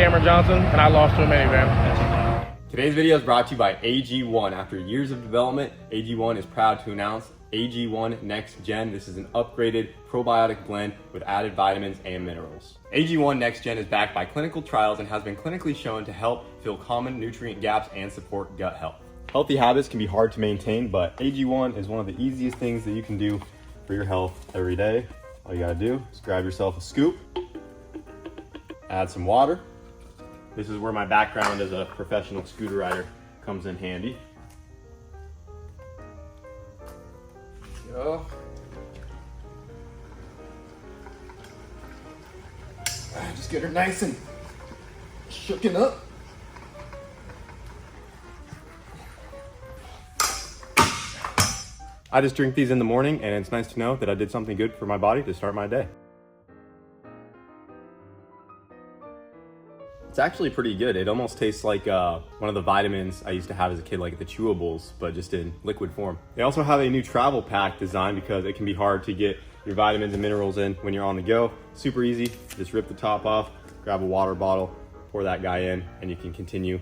Cameron Johnson, and I lost to a minivan. Today's video is brought to you by AG1. After years of development, AG1 is proud to announce AG1 Next Gen. This is an upgraded probiotic blend with added vitamins and minerals. AG1 Next Gen is backed by clinical trials and has been clinically shown to help fill common nutrient gaps and support gut health. Healthy habits can be hard to maintain, but AG1 is one of the easiest things that you can do for your health every day. All you gotta do is grab yourself a scoop, add some water. This is where my background as a professional scooter rider comes in handy. Go. Just get her nice and shooken up. I just drink these in the morning, and it's nice to know that I did something good for my body to start my day. It's actually pretty good. It almost tastes like one of the vitamins I used to have as a kid, like the chewables, but just in liquid form. They also have a new travel pack design because it can be hard to get your vitamins and minerals in when you're on the go. Super easy, just rip the top off, grab a water bottle, pour that guy in, and you can continue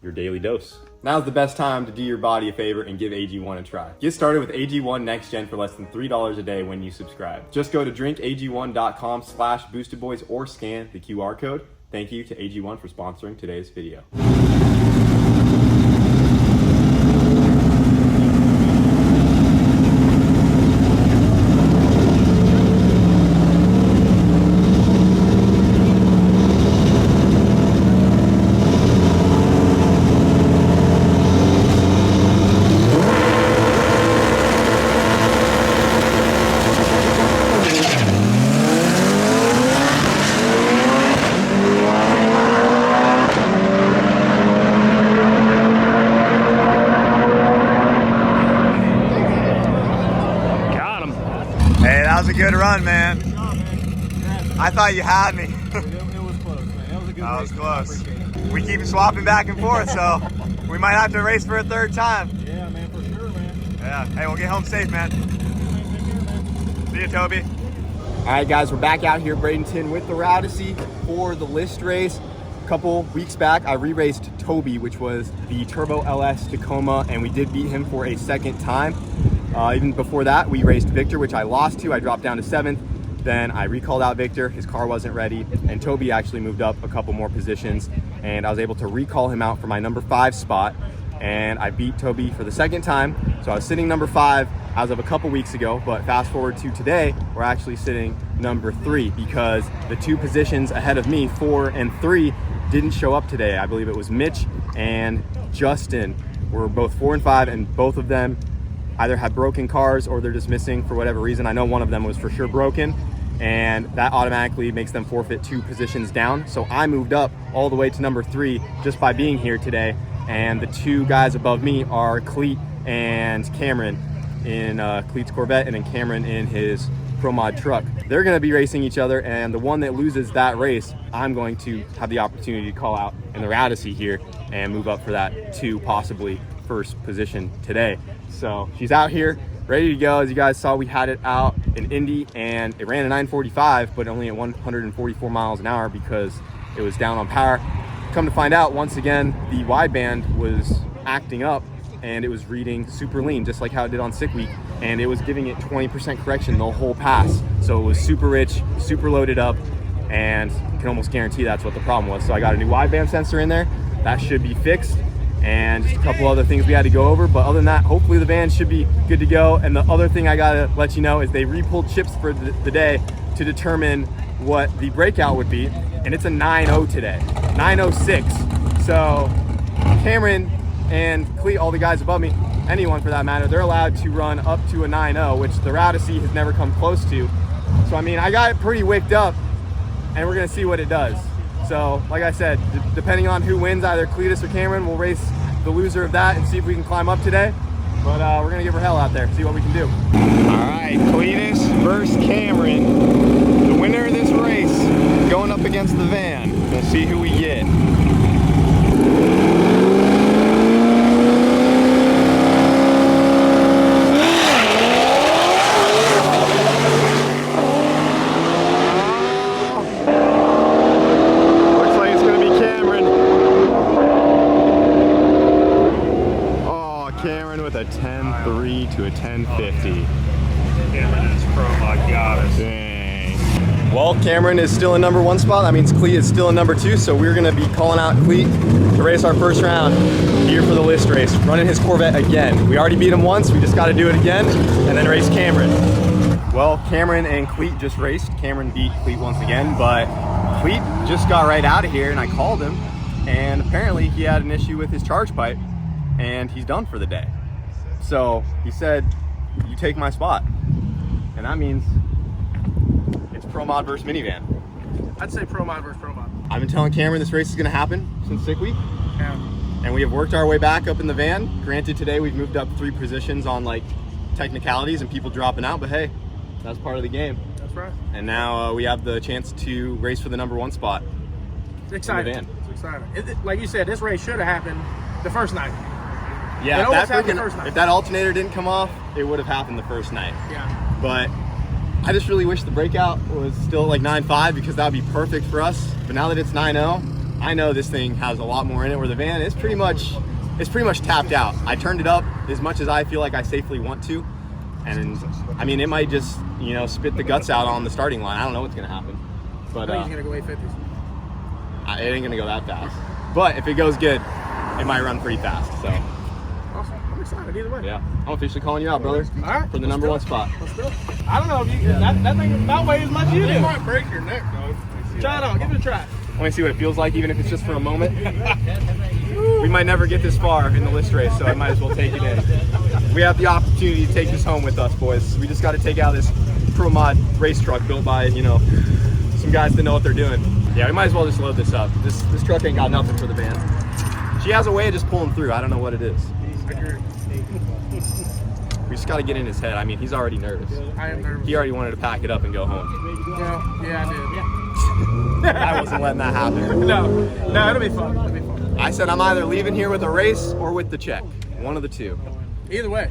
your daily dose. Now's the best time to do your body a favor and give AG1 a try. Get started with AG1 Next Gen for less than $3 a day when you subscribe. Just go to drinkag1.com/boostedboys or scan the QR code. Thank you to AG1 for sponsoring today's video. Hey, that was a good run, man. Good job, man. I thought you had me. It was close, man. That was a good That race. was close. I appreciate it. We keep swapping back and forth, so we might have to race for a third time. Yeah, man, for sure, man. Yeah. Hey, we'll get home safe, man. See you, Toby. All right, guys, we're back out here, Bradenton, with the Rowdyssey for the list race. A couple weeks back, I re-raced Toby, which was the Turbo LS Tacoma, and we did beat him for a second time. Even before that, we raced Victor, which I lost to. I dropped down to 7th. Then I recalled out Victor. His car wasn't ready, and Toby actually moved up a couple more positions, and I was able to recall him out for my number 5 spot, and I beat Toby for the second time. So I was sitting number 5 as of a couple weeks ago, but fast forward to today, we're actually sitting number 3 because the 2 positions ahead of me, 4 and 3, didn't show up today. I believe it was Mitch and Justin were both 4 and 5, and both of them either had broken cars or they're just missing for whatever reason. I know one of them was for sure broken, and that automatically makes them forfeit 2 positions down. So I moved up all the way to number 3 just by being here today, and the 2 guys above me are Cleet and Cameron in Cleet's Corvette, and then Cameron in his Promod truck. They're gonna be racing each other, and the one that loses that race, I'm going to have the opportunity to call out in the Rowdyssey here and move up for that 2 possibly first position today. So she's out here ready to go. As you guys saw, we had it out in Indy, and it ran a 945, but only at 144 miles an hour because it was down on power. Come to find out, once again, the wideband was acting up, and it was reading super lean, just like how it did on sick week, and it was giving it 20% correction the whole pass. So it was super rich, super loaded up, and I can almost guarantee that's what the problem was. So I got a new wideband sensor in there. That should be fixed, and just a couple other things we had to go over, but other than that, hopefully the van should be good to go. And the other thing I gotta let you know is they re-pulled chips for the day to determine what the breakout would be, and it's a 9.0 today, 9.06. So Cameron and Cleet, all the guys above me, anyone for that matter, they're allowed to run up to a 9.0, which the Rowdyssey has never come close to. So I mean, I got it pretty wicked up, and we're gonna see what it does. So like I said, depending on who wins, either Cletus or Cameron, we'll race the loser of that and see if we can climb up today. But we're gonna give her hell out there, see what we can do. All right, Cletus versus Cameron. The winner of this race going up against the van. We'll see who we get. Looks like it's gonna be Cameron. 10.3 to a 10.50. Cameron is Promod goddess. Dang. Well, Cameron is still in #1 spot. That means Cleet is still in #2. So we're gonna be calling out Cleet to race our first round here for the list race, running his Corvette again. We already beat him once. We just got to do it again and then race Cameron. Well, Cameron and Cleet just raced. Cameron beat Cleet once again, but Cleet just got right out of here and I called him, and apparently he had an issue with his charge pipe and he's done for the day. So he said, you take my spot. And that means it's Promod versus minivan. I'd say Promod versus Promod. I've been telling Cameron this race is gonna happen since sick week. Yeah. And we have worked our way back up in the van. Granted, today we've moved up 3 positions on like technicalities and people dropping out, but hey, that's part of the game. That's right. And now we have the chance to race for the #1 spot. It's exciting. van. It's exciting. Like you said, this race should have happened the first night. Yeah, It always happened the first night. if that alternator didn't come off, it would have happened the first night. Yeah. But I just really wish the breakout was still like 9.5 because that would be perfect for us. But now that it's 9.0, I know this thing has a lot more in it, where the van is pretty much tapped out. I turned it up as much as I feel like I safely want to. And I mean, it might just, you know, spit the guts out on the starting line. I don't know what's gonna happen. But I think he's gonna go 850s. it ain't gonna go that fast. But if it goes good, it might run pretty fast. So Awesome. I'm excited either way. yeah, I'm officially calling you out, brother. All right. For the let's #1 do it. spot. Let's do it. I don't know if you that thing about weighs as much as you do. You might break your neck, though. Try it on. Give it a try. Let me see what it feels like, even if it's just for a moment. We might never get this far in the list race, so I might as well take it in. We have the opportunity to take this home with us, boys. We just got to take out this Promod race truck built by, you know, some guys that know what they're doing. Yeah, we might as well just load this up. This truck ain't got nothing for the van. She has a way of just pulling through. I don't know what it is. We just got to get in his head. I mean, he's already nervous. I am nervous. He already wanted to pack it up and go home. Yeah, I did. I wasn't letting that happen. No, it'll be fun. It'll be fun. I said I'm either leaving here with a race or with the check. One of the two. Either way.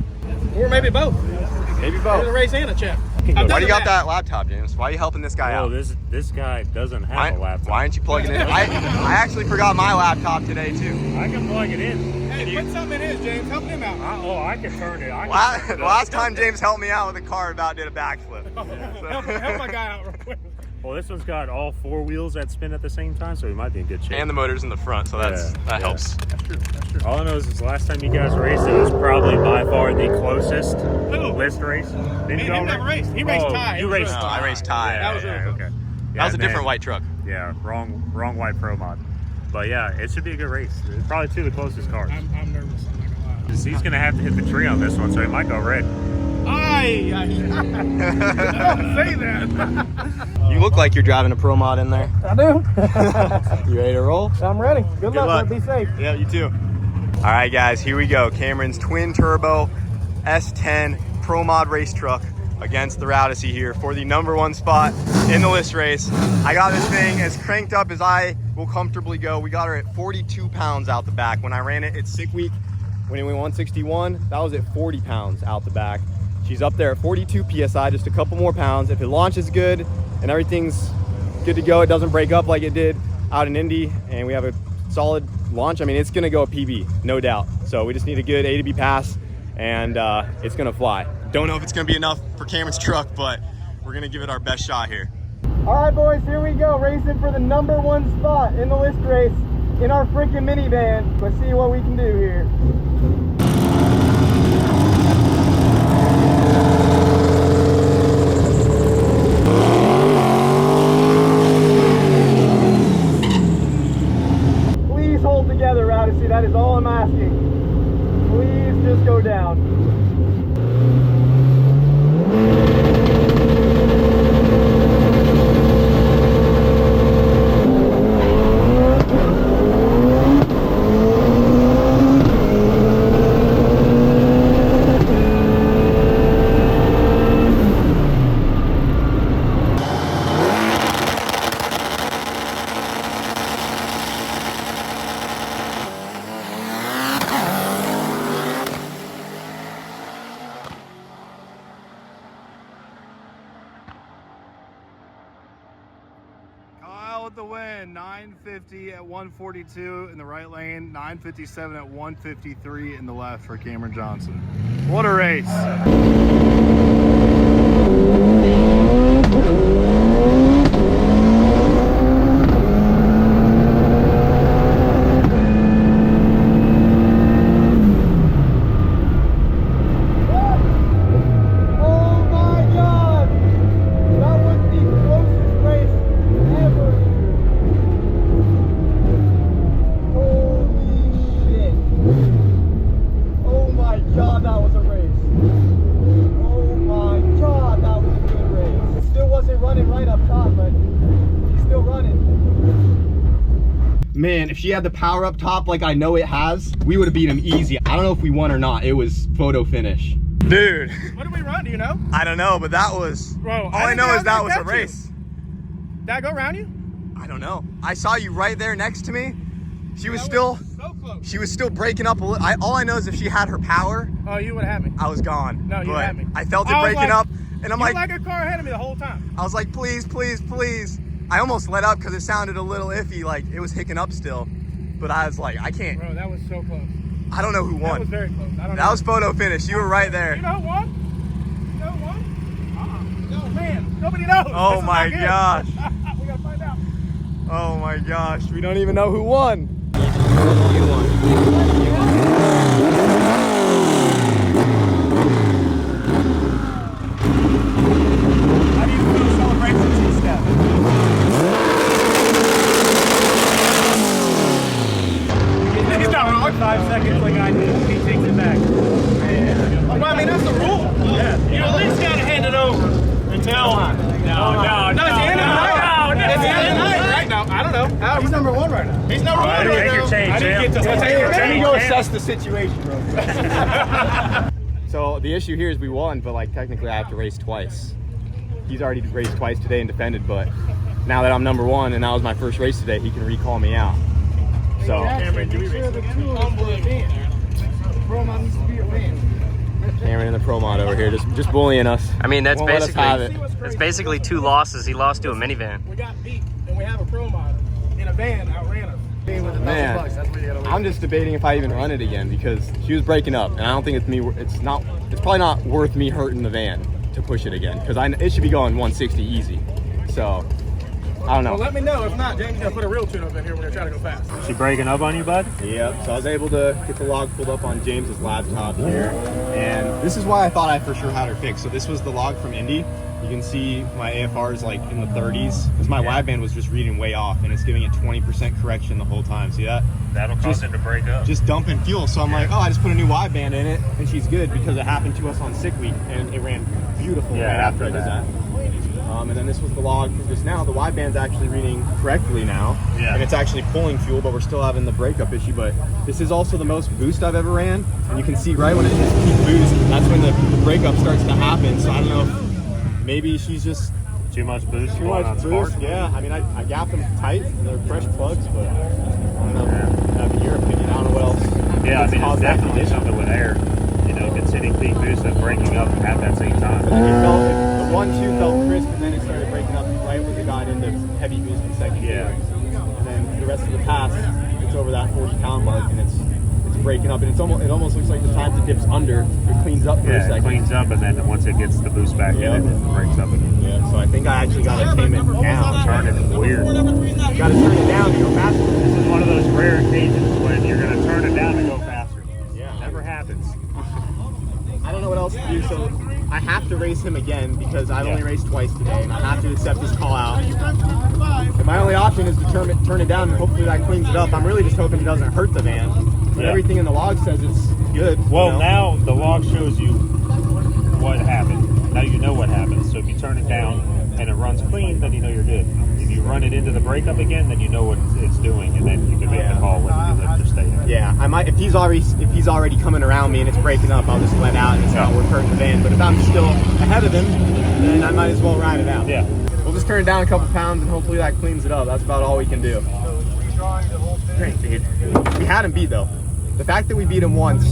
Or maybe both. Maybe Maybe both. a race and a check. Why do you got that laptop, James? Why are you helping this guy Oh, out? this guy doesn't have a laptop. Why aren't you plugging it in? I actually forgot my laptop today too. I can plug it in. Hey, put something in his, James. Help him out. I can turn it. The last time James helped me out with a car, about did a backflip. Help my guy out real quick. Well, this one's got all 4 wheels that spin at the same time, so we might be in good shape. And the motor's in the front, so that helps. That's true. That's true. All I know is this last time you guys raced, it was probably by far the closest list race. Didn't He you all never raced. He raced tie. You raced No, tie. I raced tie. That was really cool. okay. That was a man. different white truck. Yeah, wrong white Promod. But yeah, it should be a good race. It's probably 2 of the closest cars. I'm nervous. I'm not gonna lie. He's going to have to hit the tree on this one, so he might go red. Don't say that. You look like you're driving a Promod in there. I do. You ready to roll? I'm ready. Good luck. luck. Be safe. Yeah, you too. All right, guys, here we go. Cameron's twin turbo S10 Promod race truck against the Rowdyssey here for the #1 spot in the list race. I got this thing as cranked up as I will comfortably go. We got her at 42 pounds out the back. When I ran it at sick week, when it went 161, that was at 40 pounds out the back. She's up there at 42 PSI, just a couple more pounds. If it launches good and everything's good to go, it doesn't break up like it did out in Indy, and we have a solid launch, I mean, it's gonna go a PB, no doubt. So we just need a good A to B pass, and it's gonna fly. Don't know if it's gonna be enough for Cameron's truck, but we're gonna give it our best shot here. All right, boys, here we go, racing for the #1 spot in the list race in our freaking minivan. Let's see what we can do here. Please hold together, Rowdyssey. That is all I'm asking. Please just go down. the win. 950 at 142 in the right lane, 957 at 153 in the left for Cameron Johnson. What a race. Man, if she had the power up top like I know it has, we would have beat him easy. I don't know if we won or not. It was photo finish. Dude. What did we run? Do you know? I don't know, but that was... Bro, all I know is that was a race. Did I go around you? I don't know. I saw you right there next to me. She was still... so close. She was still breaking up a little. All I know is if she had her power... Oh, you would have had me. I was gone. No, you had me. I felt it breaking up, and I'm like like... a car ahead of me the whole time. I was like, please, please, please. I almost let up because it sounded a little iffy, like it was hicking up still. But I was like, I can't. Bro, that was so close. I don't know who won. That was very close. I don't know. That was photo finish. You were right there. You know who won? You know who won? No, man. Nobody knows. Oh my gosh. We gotta find out. Oh my gosh. We don't even know who won. You won. How do you feel celebrating two-step? He's not wrong. 5 seconds like I did. He takes it back. Well, I mean, that's the rule. Yeah. You at least gotta hand it over until... No, it's the end of the night. It's the end of the night right now. I don't know. He's number one right now. He's number one right now. Take your change, I didn't get to Let me go Champ. assess the situation real quick. So the issue here is we won, but like technically I have to race twice. He's already raced twice today and defended, but now that I'm number one and that was my first race today, he can recall me out. So Cameron and the Promod over here just bullying us. I mean, that's Won't let us have it. basically 2 losses. He lost to a minivan. We got beat, and we have a pro model in a van outran us. Man, I'm just debating if I even run it again because she was breaking up, and I don't think it's me. It's probably not worth me hurting the van to push it again because it should be going 160 easy. So I don't know. Well, let me know. If not, James gonna put a real tune-up in here when they're trying to go fast. She breaking up on you, bud? Yep. So I was able to get the log pulled up on James's laptop here, and this is why I thought I for sure had her fixed. So this was the log from Indy. You can see my AFR is like in the 30s because my wideband was just reading way off, and it's giving it 20% correction the whole time. See that? That'll cause it to break up. Just dumping fuel. So I'm like, oh, I just put a new wideband in it, and she's good because it happened to us on sick week, and it ran beautiful right after I did that. And then this was the log from just now. The wideband's actually reading correctly now, and it's actually pulling fuel, but we're still having the breakup issue. But this is also the most boost I've ever ran, and you can see right when it hits peak boost, that's when the breakup starts to happen. So I don't know if maybe she's just Too much boost. too much boost. Yeah, I mean, I gapped them tight, and they're fresh plugs, but I don't know. Have your opinion. I don't know what else. Yeah, I mean, it's caused that definitely condition. something with air. You know, if it's hitting peak boost and breaking up at that same time. The 1-2 felt crisp, and then it started breaking up right when it got into heavy boost in second gear. And then the rest of the pass, it's over that 40-pound mark, and it's breaking up, and it almost looks like the time it dips under, it cleans up for a Yeah, second. it cleans up, and then once it gets the boost back in, it breaks up again. Yeah, so I think I actually got to tame it down. Turn it weird. Got to turn it down to go faster. This is one of those rare occasions when you're going to turn it down to go faster. Yeah. Never happens. I don't know what else to do, so I have to race him again because I've only raced twice today, and I have to accept his call out. And my only option is to turn it down, and hopefully that cleans it up. I'm really just hoping it doesn't hurt the van, but everything in the log says it's good. Well, now the log shows you what happened. Now you know what happened. So if you turn it down and it runs clean, then you know you're good. If you run it into the breakup again, then you know what it's doing, and then you can make the call whether you lift or stay in. Yeah, I might if he's already coming around me and it's breaking up, I'll just let out and it's not worth hurting the van. But if I'm still ahead of him, then I might as well ride it out. Yeah. We'll just turn it down a couple pounds and hopefully that cleans it up. That's about all we can do. Great, dude. We had him beat though. The fact that we beat him once,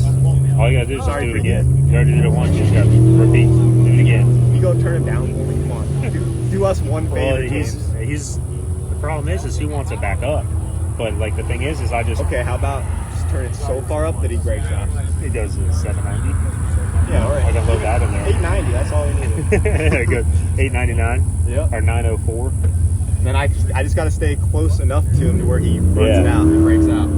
All you gotta do is just do it again. You already did it once, you just gotta repeat. Do it again. we go turn him down. Come on, do us one favor. Well, he's problem is he wants it back up. But like the thing is I just Okay, how about just turn it so far up that he breaks out? it goes to 790. Yeah, all right. I can load that in there. 890, that's all we need. Yeah, good. 899. Yep. Or 904. And then I just got to stay close enough to him to where he runs it out and breaks out.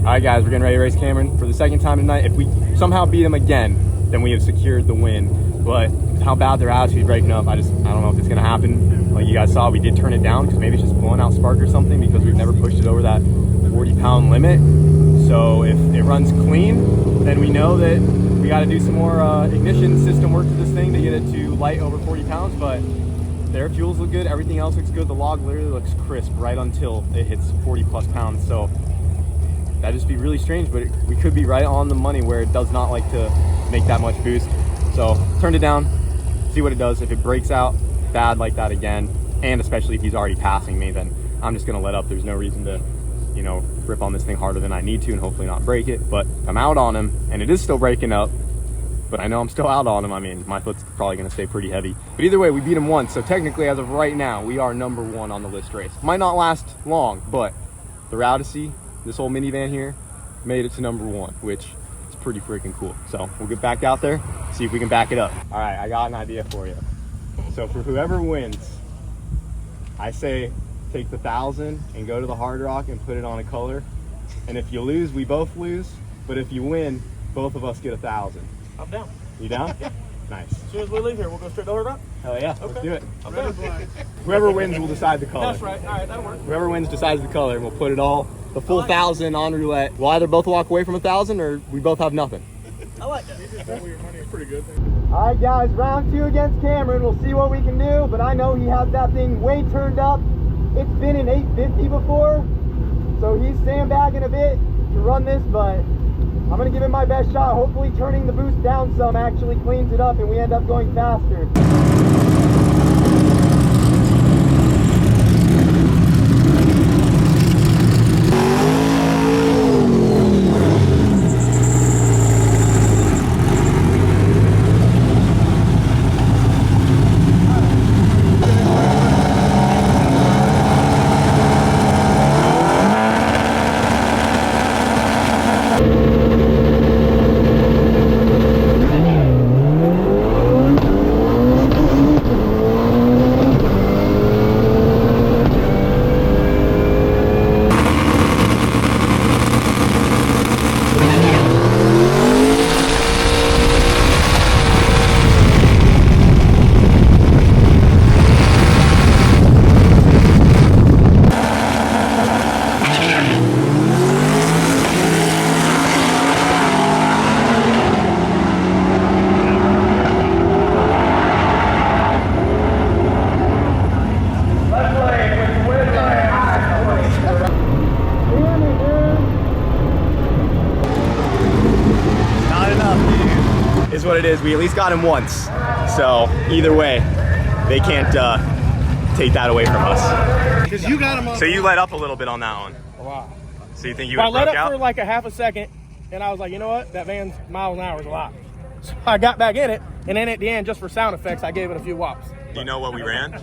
All right, guys, we're getting ready to race Cameron for the second time tonight. If we somehow beat him again, then we have secured the win. But how bad their attitude breaking up, I don't know if it's going to happen. Like you guys saw, we did turn it down because maybe it's just blowing out spark or something because we've never pushed it over that 40-pound limit. So if it runs clean, then we know that we got to do some more ignition system work to this thing to get it to light over 40 pounds. But their fuels look good. Everything else looks good. The log literally looks crisp right until it hits 40+ pounds. So that'd just be really strange, but we could be right on the money where it does not like to make that much boost. So turned it down, see what it does. If it breaks out bad like that again, and especially if he's already passing me, then I'm just gonna let up. There's no reason to, you know, rip on this thing harder than I need to and hopefully not break it. But I'm out on him and it is still breaking up, but I know I'm still out on him. I mean, my foot's probably gonna stay pretty heavy. But either way, we beat him once. So technically as of right now, we are #1 on the list race. Might not last long, but the Rowdyssey, this whole minivan here, made it to #1, which is pretty freaking cool. So we'll get back out there, see if we can back it up. All right, I got an idea for you. So for whoever wins, I say take the 1,000 and go to the Hard Rock and put it on a color. And if you lose, we both lose. But if you win, both of us get 1,000. I'm down. You down? Nice. As soon as we leave here, we'll go straight to Hard Rock. Hell yeah, let's do it. I'm down. Whoever wins will decide the color. That's right. All right, that'll work. Whoever wins decides the color, and we'll put it all, the full 1,000 on roulette. We'll either both walk away from 1,000 or we both have nothing. I like that. Your money is pretty good. All right, guys, round 2 against Cameron. We'll see what we can do, but I know he has that thing way turned up. It's been an 850 before, so he's sandbagging a bit to run this, but I'm gonna give it my best shot. Hopefully turning the boost down some actually cleans it up and we end up going faster. What it is, we at least got him once, so either way they can't take that away from us. Because you got him on. So you let up a little bit on that one. Wow. So you think you I would let broke up out? for like a half a second, and I was like, you know what? That van's miles an hour is a lot. So I got back in it, and then at the end, just for sound effects, I gave it a few whops. Do you know what we ran?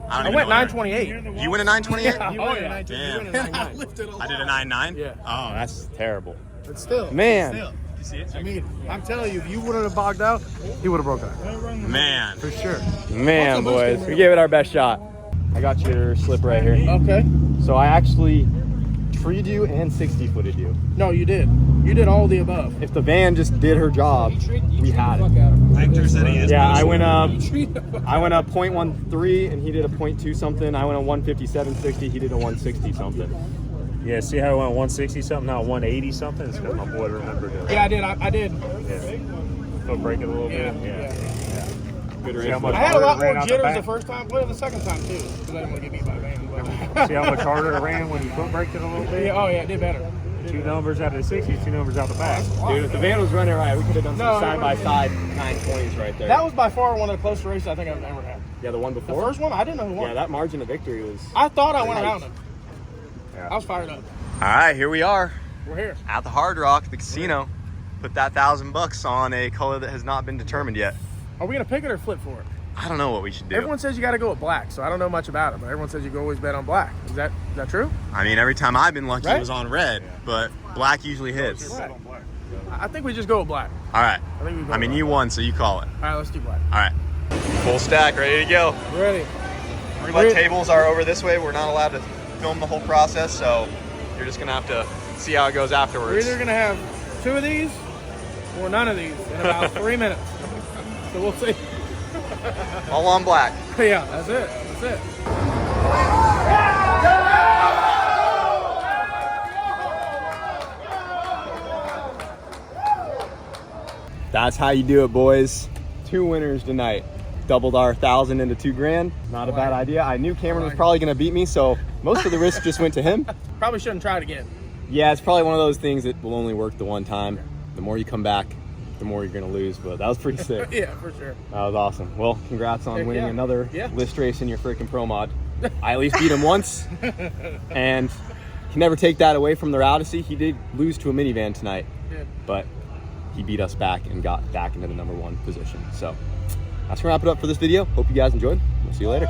I went 928. You went a 928? Yeah. Oh yeah. Damn. I lifted a lot. I did a 9.9? Yeah. Oh, that's terrible. But still. Man. Still. You see it? I mean, I'm telling you, if you wouldn't have bogged out, he would have broke out. Man. For sure. Man, boys. We gave it our best shot. I got your slip right here. Okay. So I actually treed you and 60-footed you. No, you did. You did all the above. If the van just did her job, we had it. Victor said he is. Yeah, I went up 0.13 and he did a 0.2 something. I went a 157.60, he did a 160 something. Yeah, see how I went 160 something, now 180 something? It's because my boy remembered it. Yeah, I did. I did. Yeah. Foot break it a little bit. Yeah. Good See how race. much I had a lot harder it ran more out jitters back? the first time. Well, the second time too, because I didn't want to get beat by a van. But See how much harder it ran when you foot braked it a little bit? yeah, oh yeah, it did better. 2 numbers out of the 60s, 2 numbers out the back. Dude, if the van was running right, we could have done some No, side-by-side 920s right there. That was by far one of the closest races I think I've ever had. Yeah, the one The before? first one, I didn't know who won. Yeah, that margin of victory was... I thought I went Nice. around him. Yeah. I was fired up. All right, here we are We're here. at the Hard Rock, the casino. Put that $1,000 on a color that has not been determined yet. Are we gonna pick it or flip for it? I don't know what we should do. Everyone says you got to go with black, so I don't know much about it, but everyone says you can always bet on black. Is that true? I mean, every time I've been lucky, Right? it was on red, but black usually hits. Right. I think we just go with black. All right. I think we go I mean, with you won, so you call it. All right, let's do black. All right. Full stack, ready to go. Ready. Roulette tables are over this way. We're not allowed to film the whole process, so you're just gonna have to see how it goes We're afterwards. either gonna have 2 of these or none of these in about 3 minutes. So we'll see. All on black. Yeah, that's it. That's it. That's how you do it, boys. 2 winners tonight. Doubled our 1,000 into 2 grand. Not a bad idea. I knew Cameron was probably gonna beat me, so most of the risk just went to him. Probably shouldn't try it again. Yeah, it's probably one of those things that will only work the one time. The more you come back, the more you're gonna lose, but that was pretty sick. Yeah, for sure. That was awesome. Well, congrats on Heck winning yeah. another Yeah. list race in your freaking pro mod. I at least beat him once, and can never take that away from the Rowdyssey. He did lose to a minivan tonight, Yeah. but he beat us back and got back into the #1 position. So that's gonna wrap it up for this video. Hope you guys enjoyed. We'll see you later.